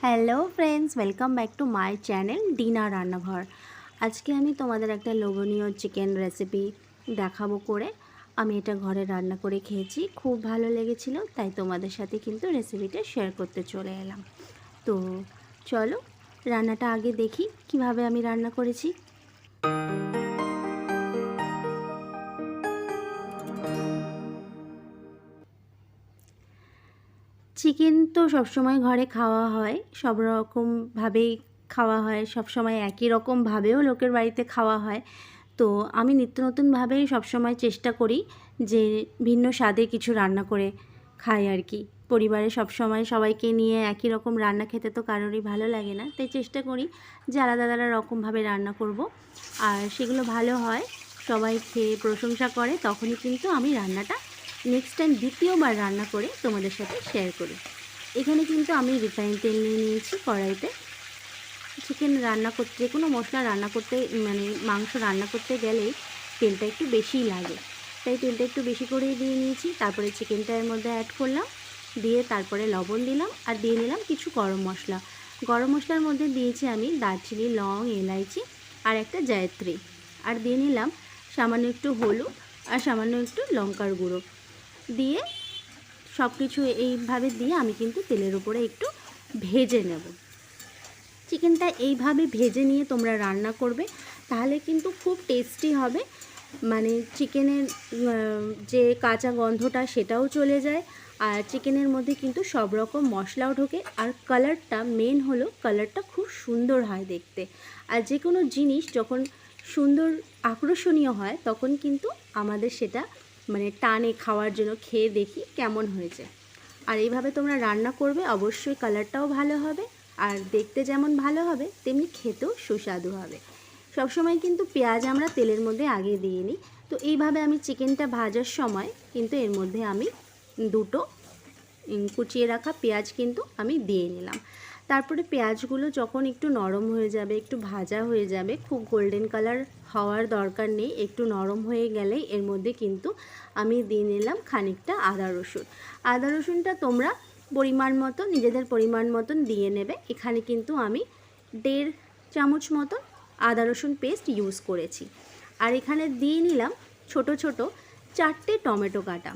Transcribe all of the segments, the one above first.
Hello friends, welcome back to my channel dinner রান্নাঘর। আজকে আমি তোমাদের একটা লোভনীয় চিকেন রেসিপি দেখাবো করে। আমি এটা ঘরে রান্না করে খেয়েছি, খুব ভালো লেগেছিল, তাই তোমাদের সাথে কিন্তু রেসিপিটা শেয়ার করতে চলে এলাম। তো চলো রান্নাটা আগে দেখি কিভাবে আমি রান্না করেছি। চিকেন তো সবসময় ঘরে খাওয়া হয়, সব রকমভাবেই খাওয়া হয়, সবসময় একই রকমভাবেও লোকের বাড়িতে খাওয়া হয়। তো আমি নিত্য নতুনভাবেই সবসময় চেষ্টা করি যে ভিন্ন স্বাদে কিছু রান্না করে খাই আর কি। পরিবারে সবসময় সবাইকে নিয়ে একই রকম রান্না খেতে তো কারোরই ভালো লাগে না, তাই চেষ্টা করি যে আলাদা আলাদা রকমভাবে রান্না করব, আর সেগুলো ভালো হয়, সবাই খেয়ে প্রশংসা করে, তখনই কিন্তু আমি রান্নাটা নেক্সট টাইম দ্বিতীয়বার রান্না করে তোমাদের সাথে শেয়ার করি। এখানে কিন্তু আমি রিফাইন তেল নিয়ে নিয়েছি কড়াইতে। চিকেন রান্না করতে, যে কোনো মশলা রান্না করতে, মানে মাংস রান্না করতে গেলেই তেলটা একটু বেশিই লাগে, তাই তেলটা একটু বেশি করেই দিয়ে নিয়েছি। তারপরে চিকেনটা এর মধ্যে অ্যাড করলাম, দিয়ে তারপরে লবণ দিলাম, আর দিয়ে নিলাম কিছু গরম মশলা। গরম মশলার মধ্যে দিয়েছি আমি দারচিনি, লং, এলাইচি আর একটা জায়ত্রী, আর দিয়ে নিলাম সামান্য একটু হলুদ আর সামান্য একটু লঙ্কার গুঁড়ো দিয়ে সব কিছু এইভাবে দিয়ে আমি কিন্তু তেলের উপরে একটু ভেজে নেব। চিকেনটা এইভাবে ভেজে নিয়ে তোমরা রান্না করবে, তাহলে কিন্তু খুব টেস্টি হবে। মানে চিকেনের যে কাঁচা গন্ধটা সেটাও চলে যায়, আর চিকেনের মধ্যে কিন্তু সব রকম মশলাও ঢোকে, আর কালারটা মেন হলো, কালারটা খুব সুন্দর হয় দেখতে। আর যে কোনো জিনিস যখন সুন্দর আকর্ষণীয় হয় তখন কিন্তু আমাদের সেটা মানে টানে খাওয়ার জন্য, খেয়ে দেখি কেমন হয়েছে। আর এইভাবে তোমরা রান্না করবে, অবশ্যই কালারটাও ভালো হবে, আর দেখতে যেমন ভালো হবে তেমনি খেতেও সুস্বাদু হবে। সবসময় কিন্তু পেঁয়াজ আমরা তেলের মধ্যে আগে দিয়ে নিই, তো এইভাবে আমি চিকেনটা ভাজার সময় কিন্তু এর মধ্যে আমি দুটো কুচিয়ে রাখা পেঁয়াজ কিন্তু আমি দিয়ে নিলাম। তারপরে পেঁয়াজগুলো যখন একটু নরম হয়ে যাবে, একটু ভাজা হয়ে যাবে, খুব গোল্ডেন কালার হওয়ার দরকার নেই, একটু নরম হয়ে গেলেই এর মধ্যে কিন্তু আমি দিয়ে নিলাম খানিকটা আদা রসুন। আদা রসুনটা তোমরা পরিমাণ মতো, নিজেদের পরিমাণ মতন দিয়ে নেবে। এখানে কিন্তু আমি 1.5 চামচ মতন আদা রসুন পেস্ট ইউজ করেছি। আর এখানে দিয়ে নিলাম ছোট ছোট 4টে টমেটো কাটা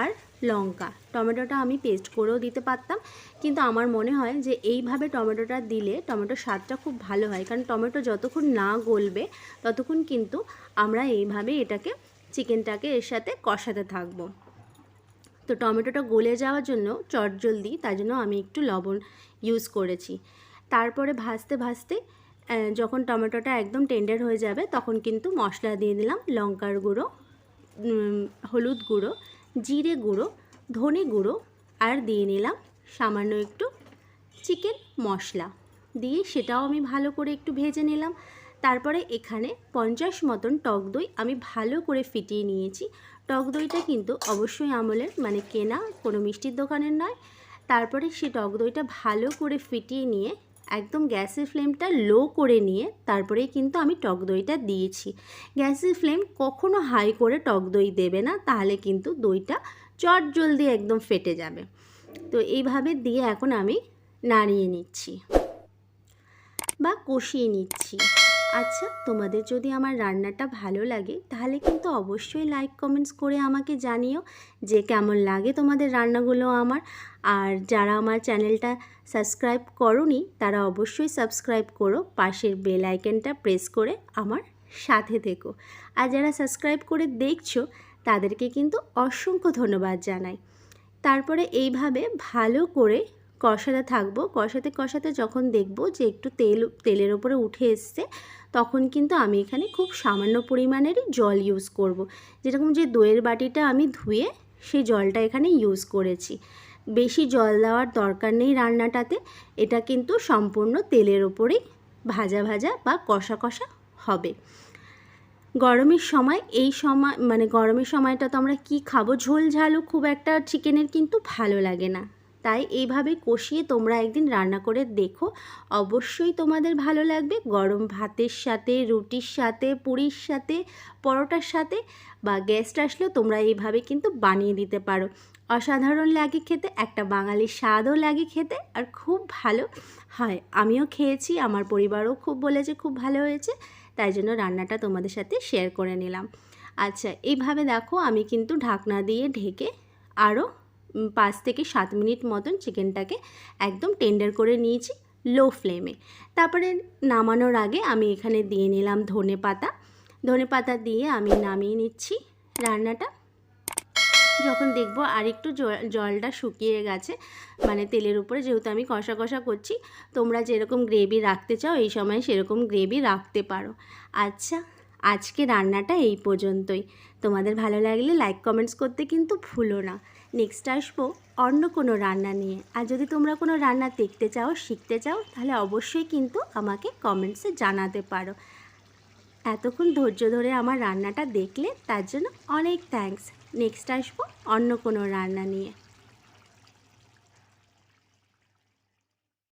আর লঙ্কা। টমেটোটা আমি পেস্ট করেও দিতে পারতাম, কিন্তু আমার মনে হয় যে এইভাবে টমেটোটা দিলে টমেটোর স্বাদটা খুব ভালো হয়, কারণ টমেটো যতক্ষণ না গলবে ততক্ষণ কিন্তু আমরা এইভাবে এটাকে, চিকেনটাকে এর সাথে কষাতে থাকবো। তো টমেটোটা গলে যাওয়ার জন্য চটজলদি, তার জন্য আমি একটু লবণ ইউজ করেছি। তারপরে ভাজতে ভাজতে যখন টমেটোটা একদম টেন্ডার হয়ে যাবে তখন কিন্তু মশলা দিয়ে দিলাম, লঙ্কার গুঁড়ো, হলুদ গুঁড়ো, জিরে গুঁড়ো, ধনে গুঁড়ো, আর দিয়ে নিলাম সামান্য একটু চিকেন মশলা, দিয়ে সেটাও আমি ভালো করে একটু ভেজে নিলাম। তারপরে এখানে 50 মতন টক দই আমি ভালো করে ফিটিয়ে নিয়েছি। টক দইটা কিন্তু অবশ্যই আমলের, মানে কেনা, কোনো মিষ্টির দোকানের নয়। তারপরে সে টক দইটা ভালো করে ফিটিয়ে নিয়ে একদম গ্যাসের ফ্লেমটা লো করে নিয়ে তারপরেই কিন্তু আমি টক দইটা দিয়েছি। গ্যাসের ফ্লেম কখনো হাই করে টক দই দেবে না, তাহলে কিন্তু দইটা চটজলদি একদম ফেটে যাবে। তো এইভাবে দিয়ে এখন আমি নাড়িয়ে নিচ্ছি বা কষিয়ে নিচ্ছি। আচ্ছা, তোমাদের যদি আমার রান্নাটা ভালো লাগে তাহলে কিন্তু অবশ্যই লাইক কমেন্টস করে আমাকে জানিও যে কেমন লাগে তোমাদের রান্নাগুলো আমার। আর যারা আমার চ্যানেলটা সাবস্ক্রাইব করোনি তারা অবশ্যই সাবস্ক্রাইব করো, পাশের বেল আইকনটা প্রেস করে আমার সাথে থেকো। আর যারা সাবস্ক্রাইব করে দেখছো তাদেরকে কিন্তু অসংখ্য ধন্যবাদ জানাই। তারপরে এইভাবে ভালো করে কষাতে থাকবো, কষাতে কষাতে যখন দেখবো যে একটু তেলের ওপরে উঠে এসছে, তখন কিন্তু আমি এখানে খুব সামান্য পরিমাণেরই জল ইউজ করব। যেরকম যে দইয়ের বাটিটা আমি ধুয়ে সেই জলটা এখানে ইউজ করেছি। বেশি জল দেওয়ার দরকার নেই রান্নাটাতে, এটা কিন্তু সম্পূর্ণ তেলের ওপরেই ভাজা ভাজা বা কষা কষা হবে। গরমের সময়, এই সময় মানে গরমের সময়টা তো আমরা কি খাবো, ঝোল ঝালও খুব একটা চিকেনের কিন্তু ভালো লাগে না, তাই এইভাবে কষিয়ে তোমরা একদিন রান্না করে দেখো, অবশ্যই তোমাদের ভালো লাগবে। গরম ভাতের সাথে, রুটির সাথে, পুরির সাথে, পরোটার সাথে বা গেস্ট আসলেও তোমরা এইভাবে কিন্তু বানিয়ে দিতে পারো। অসাধারণ লাগে খেতে, একটা বাঙালির স্বাদও লাগে খেতে, আর খুব ভালো হয়। আমিও খেয়েছি, আমার পরিবারও খুব বলেছে খুব ভালো হয়েছে, তাই জন্য রান্নাটা তোমাদের সাথে শেয়ার করে নিলাম। আচ্ছা, এইভাবে দেখো আমি কিন্তু ঢাকনা দিয়ে ঢেকে আরও 5 থেকে 7 মিনিট মতন চিকেনটাকে একদম টেন্ডার করে নিয়েছি লো ফ্লেমে। তারপরে নামানোর আগে আমি এখানে দিয়ে নিলাম ধনে পাতা দিয়ে আমি নামিয়ে নিচ্ছি রান্নাটা। যখন দেখবো আর একটু জলটা শুকিয়ে গেছে, মানে তেলের উপরে, যেহেতু আমি কষা কষা করছি, তোমরা যেরকম গ্রেভি রাখতে চাও এই সময় সেরকম গ্রেভি রাখতে পারো। আচ্ছা, আজকে রান্নাটা এই পর্যন্তই। তোমাদের ভালো লাগলে লাইক কমেন্টস করতে কিন্তু ভুলো না। নেক্সট আসবো অন্য কোনো রান্না নিয়ে। আর যদি তোমরা কোনো রান্না দেখতে চাও, শিখতে চাও, তাহলে অবশ্যই কিন্তু আমাকে কমেন্টসে জানাতে পারো। এতক্ষণ ধৈর্য ধরে আমার রান্নাটা দেখলে তার জন্য অনেক থ্যাঙ্কস। নেক্সট আসবো অন্য কোনো রান্না নিয়ে।